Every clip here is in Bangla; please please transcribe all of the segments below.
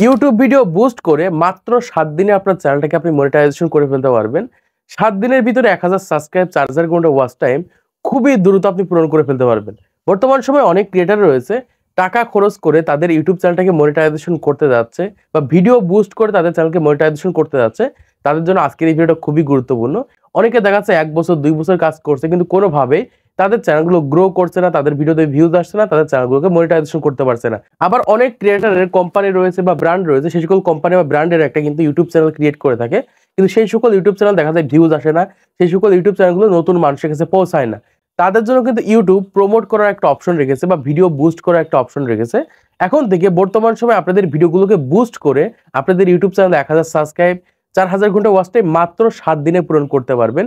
ইউটিউব ভিডিও বুস্ট করে মাত্র 7 দিনে আপনার চ্যানেলটাকে আপনি মনিটাইজেশন করে ফেলতে পারবেন। 7 দিনের ভিতরে 1000 সাবস্ক্রাইব, 4000 ঘন্টা ওয়াচ টাইম খুবই দ্রুত আপনি পূরণ করে ফেলতে পারবেন। বর্তমান সময়ে অনেক ক্রিয়েটর রয়েছে টাকা খরচ করে তাদের ইউটিউব চ্যানেলটাকে মনিটাইজেশন করতে যাচ্ছে বা ভিডিও বুস্ট করে তাদের চ্যানেলকে মনিটাইজেশন করতে যাচ্ছে। তাদের জন্য আজকের এই ভিডিওটা খুবই গুরুত্বপূর্ণ। অনেকে দেখা যাচ্ছে 1 বছর 2 বছর কাজ করছে কিন্তু কোনোভাবেই তাদের চ্যানেলগুলো গ্রো করছে না, তাদের ভিডিওতে ভিউজ আসছে না, তাদের চ্যানেলগুলোকে মনিটাইজেশন করতে পারছে না। আবার অনেক ক্রিয়েটরের কোম্পানি রয়েছে বা ব্র্যান্ড রয়েছে, সেই সকল কোম্পানি বা ব্র্যান্ডের একটা কিন্তু ইউটিউব চ্যানেল ক্রিয়েট করে থাকে, কিন্তু সেই সকল ইউটিউব চ্যানেল দেখা যায় ভিউজ আসে না, সেই সকল ইউটিউব চ্যানেলগুলো নতুন মানুষের কাছে পৌঁছায় না। তাদের জন্য কিন্তু ইউটিউব প্রমোট করার একটা অপশন রেখেছে বা ভিডিও বুস্ট করার একটা অপশন রেখেছে। এখন থেকে বর্তমান সময় আপনাদের ভিডিওগুলোকে বুস্ট করে আপনাদের ইউটিউব চ্যানেলে 1000 সাবস্ক্রাইব, 4000 ঘন্টা ওয়াচ টাইম মাত্র 7 দিনে পূরণ করতে পারবেন।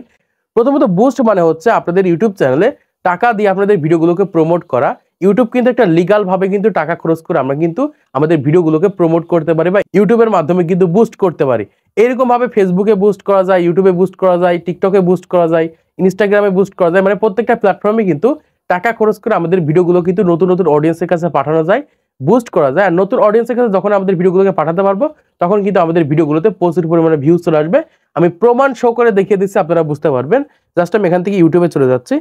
প্রথমত বুস্ট মানে হচ্ছে আপনাদের ইউটিউব চ্যানেলে টাকা দিয়ে আপনাদের ভিডিওগুলোকে প্রমোট করা। ইউটিউব কিন্তু একটা লিগাল ভাবে কিন্তু টাকা খরচ করে আমরা কিন্তু আমাদের ভিডিওগুলোকে প্রমোট করতে পারি বা ইউটিউবের মাধ্যমে কিন্তু বুস্ট করতে পারি। এরকম ভাবে ফেসবুকে বুস্ট করা যায়, ইউটিউবে বুস্ট করা যায়, টিকটকে বুস্ট করা যায়, ইনস্টাগ্রামে বুস্ট করা যায়, মানে প্রত্যেকটা প্ল্যাটফর্মে কিন্তু টাকা খরচ করে আমাদের ভিডিওগুলো কিন্তু নতুন নতুন অডিয়েন্সের কাছে পাঠানো যায়, বুস্ট করা যায়। আর নতুন অডিয়েন্সের কাছে যখন আমাদের ভিডিওগুলোকে পাঠাতে পারবো তখন কিন্তু আমাদের ভিডিওগুলোতে প্রচুর পরিমাণে ভিউজ চলে আসবে। আমি প্রমাণ শো করে দেখিয়ে দিচ্ছি, আপনারা বুঝতে পারবেন। জাস্ট আমি এখান থেকে ইউটিউবে চলে যাচ্ছি।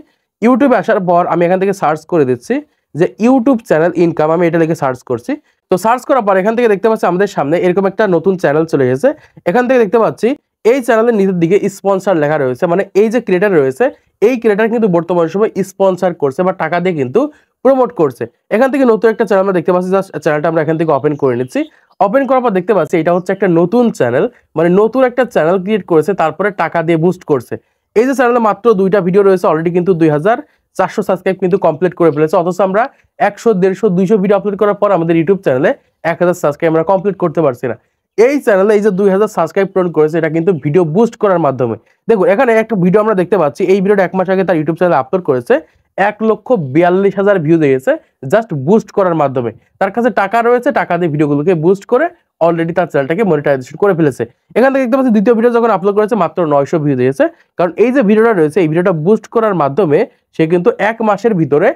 ইউটিউবে আসার পর আমি এখান থেকে সার্চ করে দিচ্ছি যে ইউটিউব চ্যানেল ইনকাম, আমি এটা লিখে সার্চ করছি। তো সার্চ করার পর এখান থেকে দেখতে পাচ্ছি আমাদের সামনে এরকম একটা নতুন চ্যানেল চলে এসেছে। এখান থেকে দেখতে পাচ্ছি এই চ্যানেলের নিচের দিকে স্পন্সর লেখা রয়েছে, মানে এই যে ক্রিয়েটর রয়েছে এই ক্রিয়েটর কিন্তু বর্তমান সময় স্পন্সর করছে বা টাকা দিয়ে কিন্তু প্রমোট করছে। এখান থেকে নতুন একটা চ্যানেল আমরা দেখতে পাচ্ছি, জাস্ট চ্যানেলটা আমরা এখান থেকে ওপেন করে নিচ্ছি। ওপেন করার পর দেখতে পাচ্ছি এটা হচ্ছে একটা নতুন চ্যানেল, মানে নতুন একটা চ্যানেল ক্রিয়েট করেছে, তারপরে টাকা দিয়ে বুস্ট করছে। এই যে চ্যানেলে মাত্র 2টা ভিডিও রয়েছে, অলরেডি কিন্তু 2400 সাবস্ক্রাইব কিন্তু কমপ্লিট করে ফেলেছে। অথচ আমরা 100, 150, 200 ভিডিও আপলোড করার পর আমাদের ইউটিউব চ্যানেলে 1000 সাবস্ক্রাইব আমরা কমপ্লিট করতে পারছি না। এই চ্যানেলে এই যে 2000 সাবস্ক্রাইব পূরণ করেছে, এটা কিন্তু ভিডিও বুস্ট করার মাধ্যমে। দেখুন এখানে একটা ভিডিও আমরা দেখতে পাচ্ছি, এই ভিডিওটা 1 মাস আগে তার ইউটিউব চ্যানেলে আপলোড করেছে, 1,42,000 ভিউজ হয়েছে জাস্ট বুস্ট করার মাধ্যমে। তার কাছে টাকা রয়েছে, টাকা দিয়ে ভিডিওগুলোকে বুস্ট করে অলরেডি তার চ্যানেলটাকে মনিটাইজেশন করে ফেলেছে। এখান থেকে দেখতে পাচ্ছি দ্বিতীয় ভিডিও যখন আপলোড করেছে মাত্র 900 ভিউজ হয়েছে, কারণ এই যে ভিডিওটা রয়েছে এই ভিডিওটা বুস্ট করার মাধ্যমে সে কিন্তু 1 মাসের ভিতরে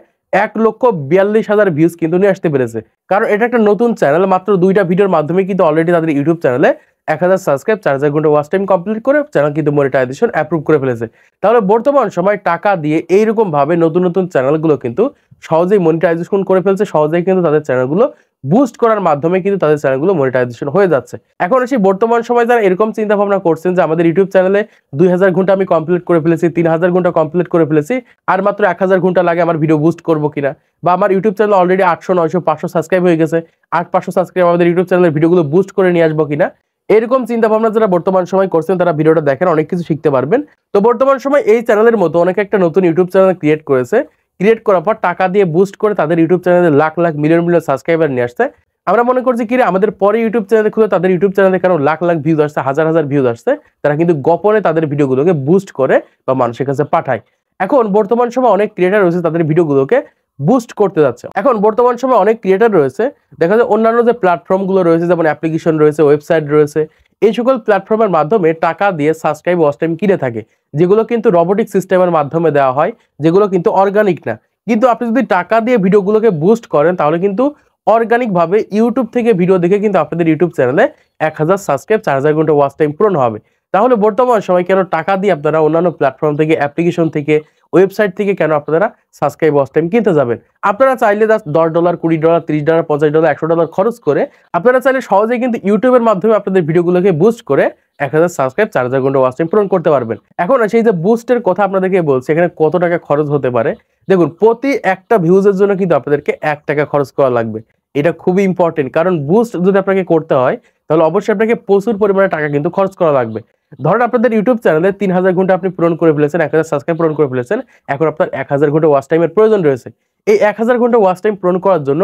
1,42,000 ভিউজ কিন্তু নিয়ে আসতে পেরেছে। কারণ এটা একটা নতুন চ্যানেল, মাত্র 2টা ভিডিওর মাধ্যমে কিন্তু অলরেডি তাদের ইউটিউব চ্যানেলে 1000 সাবস্ক্রাইব, 4000 ঘন্টা ওয়াচ টাইম কমপ্লিট করে চ্যানেল কিন্তু মনিটাইজেশন অ্যাপ্রুভ করে ফেলেছে। তাহলে বর্তমান সময় টাকা দিয়ে এইরকম ভাবে নতুন নতুন চ্যানেলগুলো কিন্তু সহজেই মনিটাইজেশন করে ফেলছে, সহজেই কিন্তু তাদের চ্যানেলগুলো বুস্ট করার মাধ্যমে কিন্তু তাদের চ্যানেলগুলো মনিটাইজেশন হয়ে যাচ্ছে। এখন এসে বর্তমান সময় যারা এরকম চিন্তা ভাবনা করছেন যে আমাদের ইউটিউব চ্যানেলে 2000 ঘন্টা আমি কমপ্লিট করে ফেলেছি, 3000 ঘন্টা কমপ্লিট করে ফেলেছি, আর মাত্র 1000 ঘন্টা লাগে আমার ভিডিও বুস্ট করবো কিনা, বা আমার ইউটিউব চ্যানেল অলরেডি 800, 900, 500 সাবস্ক্রাইব হয়ে গেছে, 800-500 সাবস্ক্রাইব আমাদের ইউটিউব চ্যানেলের ভিডিওগুলো বুস্ট করে নিয়ে আসবো কিনা, এরকম চিন্তা ভাবনা যারা বর্তমান সময় করছেন তারা ভিডিওটা দেখেন, অনেক কিছু শিখতে পারবেন। তো বর্তমান সময় এই চ্যানেলের মতো অনেকে একটা নতুন ইউটিউব চ্যানেল ক্রিয়েট করেছে, ক্রিয়েট করার পর টাকা দিয়ে বুস্ট করে তাদের ইউটিউব চ্যানেলে lakh lakh million million subscriber নিয়ে আসছে। আমরা মনে করছি কি আমাদের পরে ইউটিউব চ্যানেল খুলে তাদের ইউটিউব চ্যানেলে কেন লাখ লাখ ভিউজ আসছে, হাজার হাজার ভিউজ আসছে, তারা কিন্তু গোপনে তাদের ভিডিওগুলোকে বুস্ট করে বা মানুষের কাছে পাঠায়। এখন বর্তমান সময় অনেক ক্রিয়েটর রয়েছে তাদের ভিডিওগুলোকে বুস্ট করতে যাচ্ছে। এখন বর্তমান সময় অনেক ক্রিয়েটর রয়েছে, দেখা যায় অন্যান্য যে প্ল্যাটফর্মগুলো রয়েছে যেমন অ্যাপ্লিকেশন রয়েছে, ওয়েবসাইট রয়েছে, এই সকল প্ল্যাটফর্মের মাধ্যমে টাকা দিয়ে সাবস্ক্রাইব ওয়াচ টাইম কিনে থাকে, যেগুলো কিন্তু রোবোটিক সিস্টেমের মাধ্যমে দেওয়া হয়, যেগুলো কিন্তু অর্গানিক না। কিন্তু আপনি যদি টাকা দিয়ে ভিডিওগুলোকে বুস্ট করেন তাহলে কিন্তু অর্গানিক ভাবে ইউটিউব থেকে ভিডিও দেখে কিন্তু আপনাদের ইউটিউব চ্যানেলে 1000 সাবস্ক্রাইব, 4000 ঘন্টা ওয়াচ টাইম পূরণ হবে। তাহলে বর্তমান সময় কেন টাকা দিয়ে আপনারা অন্যান্য প্ল্যাটফর্ম থেকে, অ্যাপ্লিকেশন থেকে, ওয়েবসাইট থেকে কেন আপনারা সাবস্ক্রাইব ওয়াচ টাইম কিনতে যাবেন? আপনারা চাইলে $10, $20, $30, $50, $100 খরচ করে আপনারা চাইলে সহজেই কিন্তু ইউটিউবের মাধ্যমে আপনাদের ভিডিওগুলোকে বুস্ট করে 1000 সাবস্ক্রাইব, 4000 ঘন্টা ওয়াচ টাইম পূরণ করতে পারবেন। এখন সেই যে বুস্টের কথা আপনাদেরকে বলছি, এখানে কত টাকা খরচ হতে পারে দেখুন। প্রতি একটা ভিউজের জন্য কিন্তু আপনাদেরকে 1 টাকা খরচ করা লাগবে। এটা খুবই ইম্পর্টেন্ট, কারণ বুস্ট যদি আপনাকে করতে হয় তাহলে অবশ্যই আপনাকে প্রচুর পরিমাণে টাকা কিন্তু খরচ করা লাগবে। ধরেন আপনাদের ইউটিউব চ্যানেলে 3000 ঘন্টা আপনি পূরণ করে ফেলেছেন, 1000 সাবস্ক্রাইব পূরণ করে ফেলেছেন, এখন আপনার 1000 ঘন্টা ওয়াচ টাইমের প্রয়োজন রয়েছে। এই 1000 ঘন্টা ওয়াচ টাইম পূরণ করার জন্য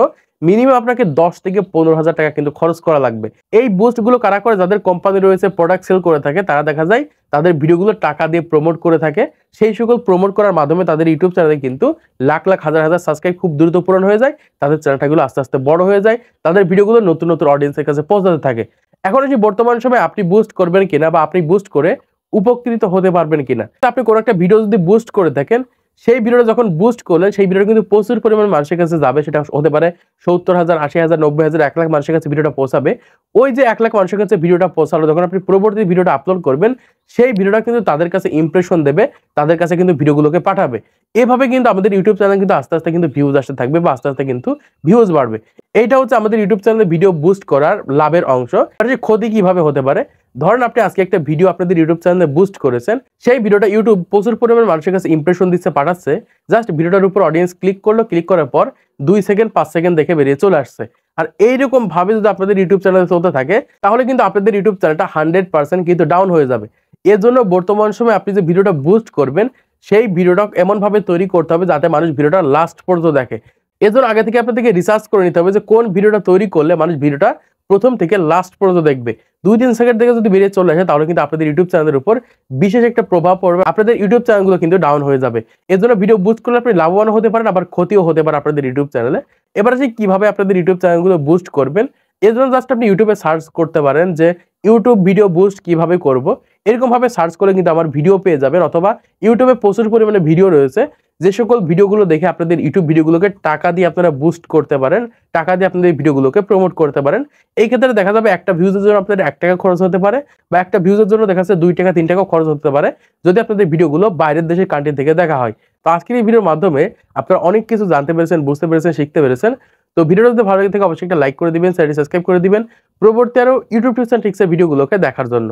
মিনিমাম আপনাকে 10 থেকে 15,000 টাকা কিন্তু খরচ করা লাগবে। এই বুস্টগুলো কারা করে? যাদের কোম্পানি রয়েছে, প্রোডাক্ট সেল করে থাকে, তারা দেখা যায় তাদের ভিডিওগুলো টাকা দিয়ে প্রমোট করে থাকে। সেই সকল প্রমোট করার মাধ্যমে তাদের ইউটিউব চ্যানেলে কিন্তু লাখ লাখ, হাজার হাজার সাবস্ক্রাইব খুব দ্রুত পূরণ হয়ে যায়, তাদের চ্যানেলটাগুলো আস্তে আস্তে বড় হয়ে যায়, তাদের ভিডিওগুলো নতুন নতুন অডিয়েন্সের কাছে পৌঁছাতে থাকে। এখন এই বর্তমান সময় আপনি বুস্ট করবেন কিনা বা আপনি বুস্ট করে উপকৃত হতে পারবেন কিনা, আপনি কোনো একটা ভিডিও যদি বুস্ট করে থাকেন সেই ভিডিওটা যখন বুস্ট করলেন সেই ভিডিওটা কিন্তু প্রচুর পরিমাণ মানুষের কাছে যাবে, সেটা হতে পারে 70,000, 80,000, 90,000, 1 লাখ মানুষের কাছে ভিডিওটা পৌঁছাবে। ওই যে 1 লাখ মানুষের কাছে ভিডিওটা পৌঁছালো, যখন আপনি পরবর্তী ভিডিওটা আপলোড করবেন সেই ভিডিওটা কিন্তু তাদের কাছে ইমপ্রেশন দেবে, তাদের কাছে কিন্তু ভিডিওগুলোকে পাঠাবে। এভাবে কিন্তু আমাদের ইউটিউব চ্যানেল কিন্তু আস্তে আস্তে কিন্তু ভিউজ আসতে থাকবে বা আস্তে আস্তে কিন্তু ভিউজ বাড়বে। এইটা হচ্ছে আমাদের ইউটিউব চ্যানেলে ভিডিও বুস্ট করার লাভের অংশ। আর যে ক্ষতি কিভাবে হতে পারে, ধরেন আপনি আজকে একটা ভিডিও আপনাদের ইউটিউব চ্যানেলে বুস্ট করেছেন, সেই ভিডিওটা ইউটিউব প্রচুর পরিমাণ মানুষের কাছে ইমপ্রেশন দিচ্ছে, পাঠাচ্ছে, জাস্ট ভিডিওটার উপর অডিয়েন্স ক্লিক করলো, ক্লিক করার পর 2 সেকেন্ড 5 সেকেন্ড দেখে বেরিয়ে চলে আসছে। আর এইরকম ভাবে যদি আপনাদের ইউটিউব চ্যানেলে চলতে থাকে তাহলে কিন্তু আপনাদের ইউটিউব চ্যানেলটা 100% কিন্তু ডাউন হয়ে যাবে। এর জন্য বর্তমান সময়ে আপনি যে ভিডিওটা বুস্ট করবেন সেই ভিডিওটা এমন ভাবে তৈরি করতে হবে যাতে মানুষ ভিডিওটা লাস্ট পর্যন্ত দেখে। এজন্য আগে থেকে আপনাদেরকে রিসার্চ করে নিতে হবে যে কোন ভিডিওটা তৈরি করলে মানুষ ভিডিওটা প্রথম থেকে লাস্ট পর্যন্ত দেখবে। 2-3 সেকেন্ড থেকে যদি বেরিয়ে চলে আসে তাহলে কিন্তু আপনাদের ইউটিউব চ্যানেলের উপর বিশেষ একটা প্রভাব পড়বে, আপনাদের ইউটিউব চ্যানেলগুলো কিন্তু ডাউন হয়ে যাবে। এর জন্য ভিডিও বুস্ট করলে আপনি লাভবান হতে পারেন, আবার ক্ষতিও হতে পারে আপনাদের ইউটিউব চ্যানেলে। এবার আসি কিভাবে আপনাদের ইউটিউব চ্যানেলগুলো বুস্ট করবেন। এর জন্য জাস্ট আপনি ইউটিউবে সার্চ করতে পারেন যে ইউটিউব ভিডিও বুস্ট কিভাবে করব, এরকম ভাবে সার্চ করে কিন্তু আমার ভিডিও পেয়ে যাবেন। অথবা ইউটিউবে প্রচুর পরিমাণে ভিডিও রয়েছে, যে সকল ভিডিওগুলো দেখে আপনাদের ইউটিউব ভিডিওগুলোকে টাকা দিয়ে আপনারা বুস্ট করতে পারেন, টাকা দিয়ে আপনাদের ভিডিওগুলোকে প্রমোট করতে পারেন। এই ক্ষেত্রে দেখা যাবে একটা ভিউজের জন্য আপনাদের 1 টাকা খরচ হতে পারে, বা একটা ভিউজের জন্য দেখা যাচ্ছে 2 টাকা 3 টাকা খরচ হতে পারে যদি আপনাদের ভিডিওগুলো বাইরের দেশের কান্ট্রি থেকে দেখা হয়। তো আজকের এই ভিডিওর মাধ্যমে আপনারা অনেক কিছু জানতে পেরেছেন, বুঝতে পেরেছেন, শিখতে পেরেছেন। তো ভিডিওটা যদি ভালো লাগে থাকে অবশ্যই একটা লাইক করে দিবেন, চ্যানেলটি সাবস্ক্রাইব করে দিবেন পরবর্তী আরো ইউটিউব টিপস এন্ড ট্রিক্সের ভিডিওগুলোকে দেখার জন্য।